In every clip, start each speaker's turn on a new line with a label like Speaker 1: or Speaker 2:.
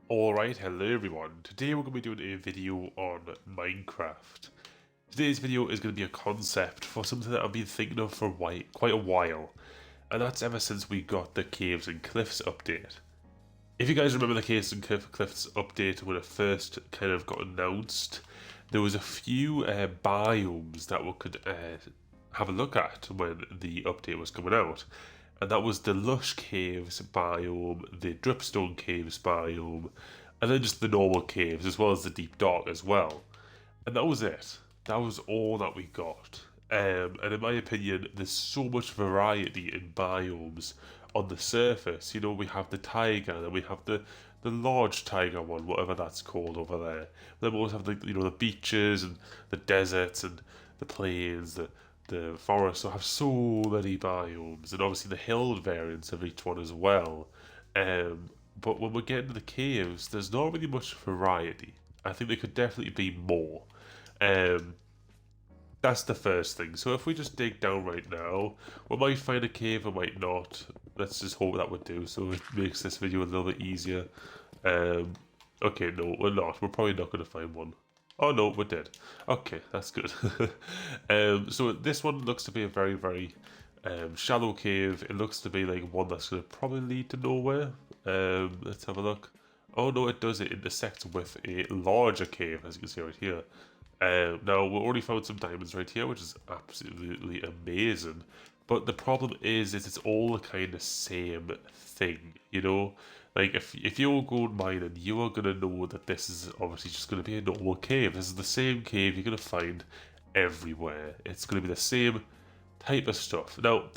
Speaker 1: Alright, hello everyone. Today we're going to be doing a video on Minecraft. Today's video is going to be a concept for something that I've been thinking of for quite a while, and that's ever since we got the Caves and Cliffs update. If you guys remember the Caves and Cliffs update when it first kind of got announced, there was a few biomes that we could have a look at when the update was coming out. And that was the Lush Caves biome, the Dripstone Caves biome, and then just the normal caves, as well as the Deep Dark as well. And that was it. That was all that we got. And in my opinion, there's so much variety in biomes on the surface. You know, we have the taiga, and we have the large taiga one, whatever that's called over there. Then we also have the beaches and the deserts and the plains, the forests have so many biomes, and obviously the hill variants of each one as well. But when we get into the caves, there's not really much variety. I think there could definitely be more. That's the first thing. So if we just dig down right now, we might find a cave, we might not. Let's just hope that would do, so it makes this video a little bit easier. Okay, no, we're not. We're probably not going to find one. Oh no, we did. Okay, that's good. So this one looks to be a very, very shallow cave. It looks to be like one that's going to probably lead to nowhere. Let's have a look. Oh no, it does. It intersects with a larger cave, as you can see right here. Now, we already found some diamonds right here, which is absolutely amazing. But the problem is it's all the kind of same thing, you know? Like, if you're going mining, you are going to know that this is obviously just going to be a normal cave. This is the same cave you're going to find everywhere. It's going to be the same type of stuff. Now,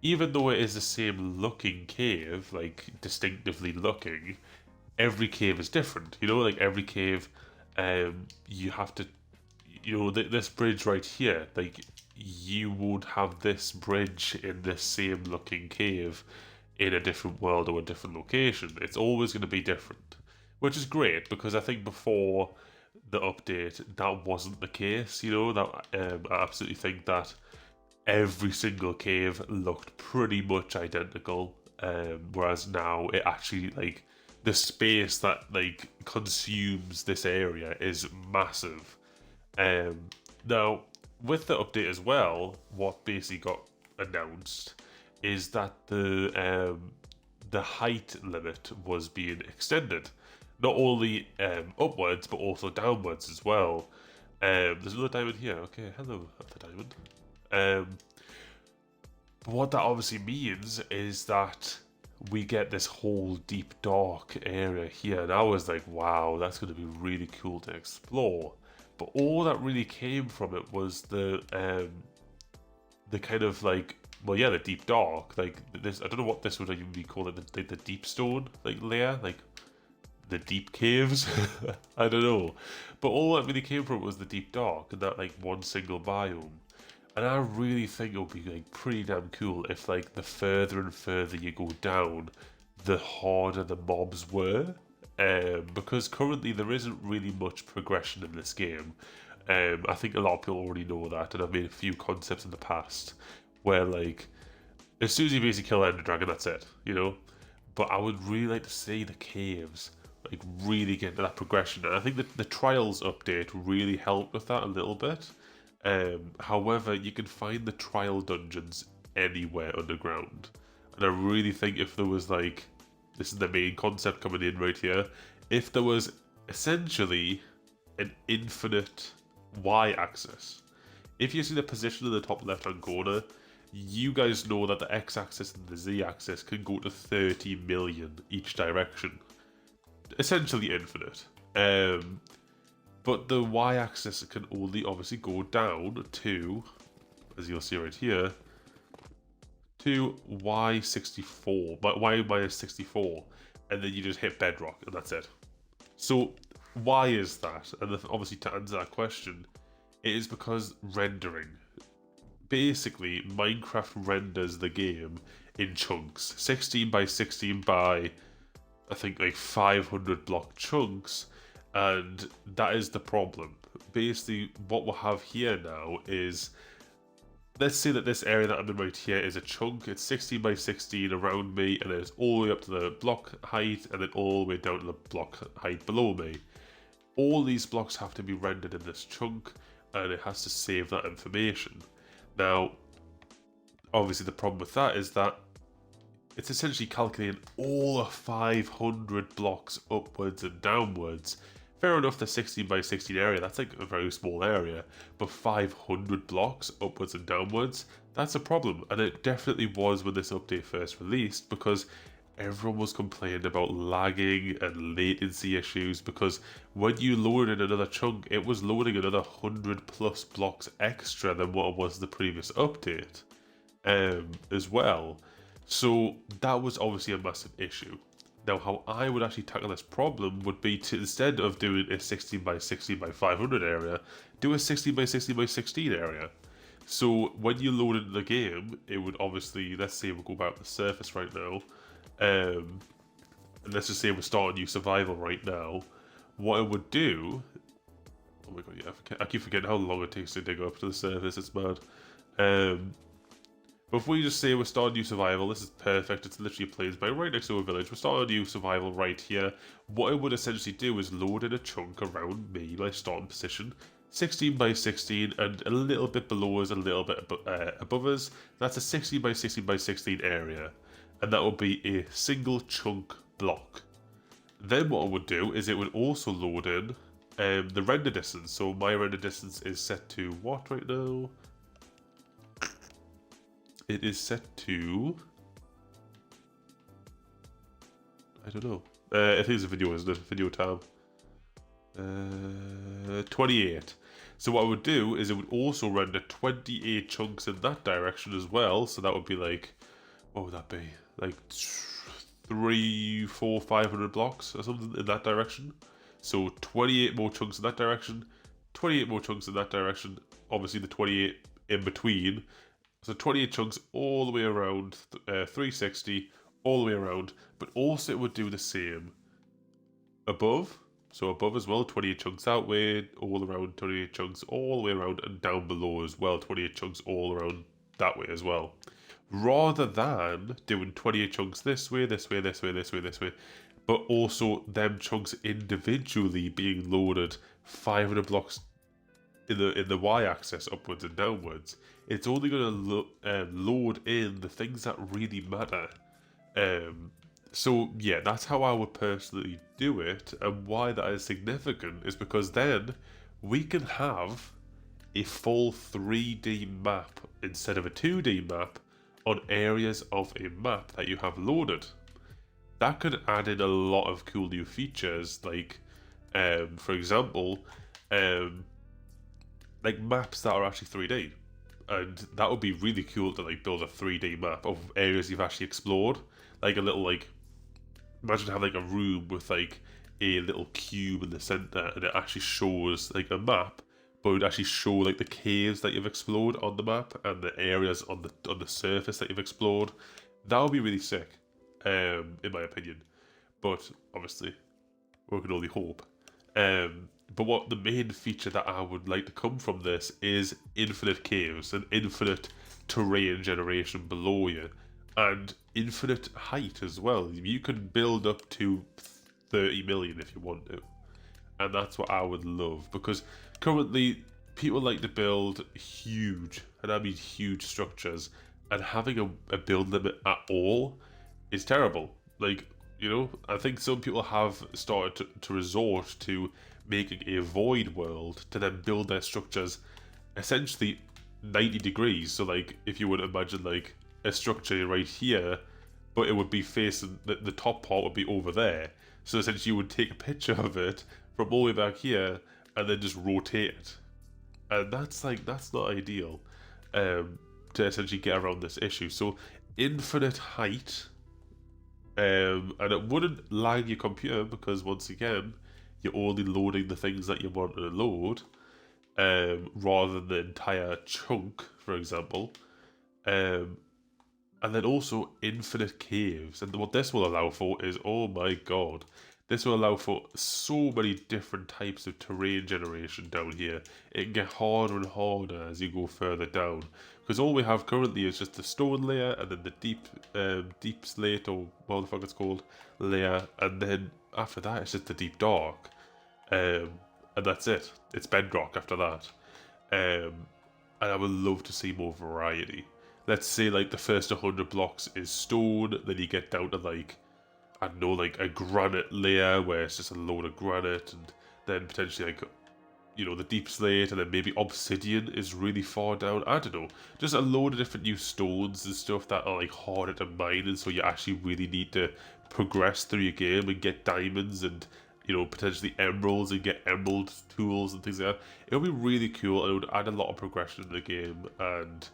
Speaker 1: even though it is the same looking cave, like, distinctively looking, every cave is different. You know, like, every cave, you have to, this bridge right here, like, you would have this bridge in this same looking cave in a different world or a different location. It's always going to be different, which is great because I think before the update that wasn't the case. You know, that I absolutely think that every single cave looked pretty much identical, whereas now it actually, like, the space that like consumes this area is massive. Now with the update as well, what basically got announced is that the height limit was being extended, not only upwards but also downwards as well. There's another diamond here. Okay, hello, the diamond. But what that obviously means is that we get this whole deep dark area here, and I was like, wow, that's going to be really cool to explore. But all that really came from it was the kind of like, well, yeah, the deep dark, like this. I don't know what this would even be called, like the deep stone like layer, like the deep caves. I don't know, but all that really came from it was the deep dark and that like one single biome. And I really think it would be like pretty damn cool if like the further and further you go down, the harder the mobs were. Because currently there isn't really much progression in this game. I think a lot of people already know that, and I've made a few concepts in the past where like as soon as you basically kill Ender Dragon, that's it, you know. But I would really like to see the caves like really get to that progression, and I think that the Trials update really helped with that a little bit. However, you can find the trial dungeons anywhere underground, and I really think if there was like, this is the main concept coming in right here, if there was essentially an infinite y-axis. If you see the position in the top left hand corner, you guys know that the x-axis and the z-axis can go to 30 million each direction. Essentially infinite. But the y-axis can only obviously go down to, as you'll see right here, to y64, but y minus 64, and then you just hit bedrock, and that's it. So why is that? And obviously to answer that question, it is because rendering. Basically, Minecraft renders the game in chunks, 16 by 16 by, I think, like 500 block chunks, and that is the problem. Basically, what we'll have here now is let's say that this area that I'm in right here is a chunk. It's 16 by 16 around me, and it's all the way up to the block height, and then all the way down to the block height below me. All these blocks have to be rendered in this chunk, and it has to save that information. Now, obviously the problem with that is that it's essentially calculating all the 500 blocks upwards and downwards. Fair enough, the 16 by 16 area, that's like a very small area, but 500 blocks upwards and downwards, that's a problem. And it definitely was when this update first released, because everyone was complaining about lagging and latency issues, because when you loaded another chunk, it was loading another 100 plus blocks extra than what it was the previous update as well. So that was obviously a massive issue. Now, how I would actually tackle this problem would be to, instead of doing a 16 by 16 by 500 area, do a 16 by 16 by 16 area. So when you load into the game, it would obviously, let's say we'll go back to the surface right now, and let's just say we're starting new survival right now. What it would do, oh my god, yeah, I keep forgetting how long it takes to dig up to the surface, it's mad. But if we just say we're starting new survival, this is perfect, it's literally a plains by right next to a village, we're starting a new survival right here. What it would essentially do is load in a chunk around me, my starting position, 16 by 16, and a little bit below us, a little bit above us. That's a 16 by 16 by 16 area, and that would be a single chunk block. Then what it would do is it would also load in the render distance. So my render distance is set to what right now? It is set to, I don't know. I think it's a video, isn't it? Video tab. 28. So what I would do is it would also render 28 chunks in that direction as well. So that would be like, what would that be? Like 300, 400, 500 blocks or something in that direction. So 28 more chunks in that direction, 28 more chunks in that direction. Obviously the 28 in between. So 28 chunks all the way around, 360 all the way around, but also it would do the same above. So above as well, 28 chunks that way, all around, 28 chunks all the way around, and down below as well, 28 chunks all around that way as well. Rather than doing 28 chunks this way, this way, this way, this way, this way, but also them chunks individually being loaded 500 blocks in the y-axis upwards and downwards, it's only going to load in the things that really matter. So yeah, that's how I would personally do it, and why that is significant is because then we can have a full 3D map instead of a 2D map on areas of a map that you have loaded. That could add in a lot of cool new features, like for example, like maps that are actually 3D, and that would be really cool to like build a 3D map of areas you've actually explored, like a little, like, imagine having like a room with like a little cube in the center, and it actually shows like a map, but it would actually show like the caves that you've explored on the map and the areas on the surface that you've explored. That would be really sick, in my opinion. But obviously, we can only hope. But what the main feature that I would like to come from this is infinite caves and infinite terrain generation below you, and infinite height as well. You can build up to 30 million if you want to, and that's what I would love, because currently people like to build huge, and I mean huge structures, and having a build limit at all is terrible. Like, you know, I think some people have started to resort to making a void world to then build their structures essentially 90 degrees. So like, if you would imagine like a structure right here, but it would be facing, the top part would be over there. So essentially you would take a picture of it from all the way back here and then just rotate it. And that's like, that's not ideal to essentially get around this issue. So infinite height, and it wouldn't lag your computer, because once again, you're only loading the things that you want to load, rather than the entire chunk, for example. And then also infinite caves. And what this will allow for is, oh my god, This will allow for so many different types of terrain generation down here. It can get harder and harder as you go further down, because all we have currently is just the stone layer, and then the deep slate, or what the fuck it's called, layer, and then after that it's just the deep dark, and that's it. It's bedrock after that, and I would love to see more variety. Let's say like the first 100 blocks is stone, then you get down to like, I don't know, like a granite layer where it's just a load of granite, and then potentially like, you know, the deep slate, and then maybe obsidian is really far down. I don't know, just a load of different new stones and stuff that are like harder to mine, and so you actually really need to progress through your game and get diamonds and, you know, potentially emeralds and get emerald tools and things like that. It would be really cool, and it would add a lot of progression in the game, and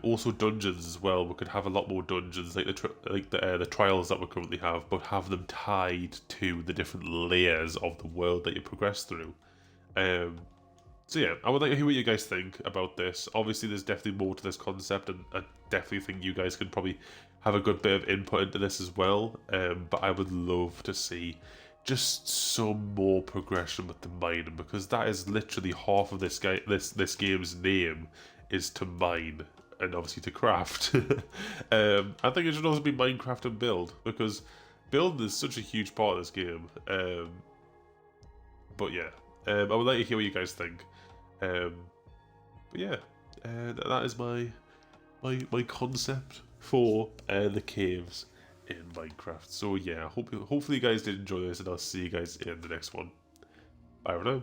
Speaker 1: also dungeons as well. We could have a lot more dungeons, like the trials that we currently have, but have them tied to the different layers of the world that you progress through. So yeah, I would like to hear what you guys think about this. Obviously, there's definitely more to this concept, and I definitely think you guys could probably have a good bit of input into this as well. But I would love to see just some more progression with the mining, because that is literally half of this game's name, is to mine and obviously to craft. I think it should also be Minecraft and build, because building is such a huge part of this game. But yeah, I would like to hear what you guys think. But yeah, that is my concept for the caves in Minecraft. So yeah, hopefully you guys did enjoy this, and I'll see you guys in the next one. Bye for now.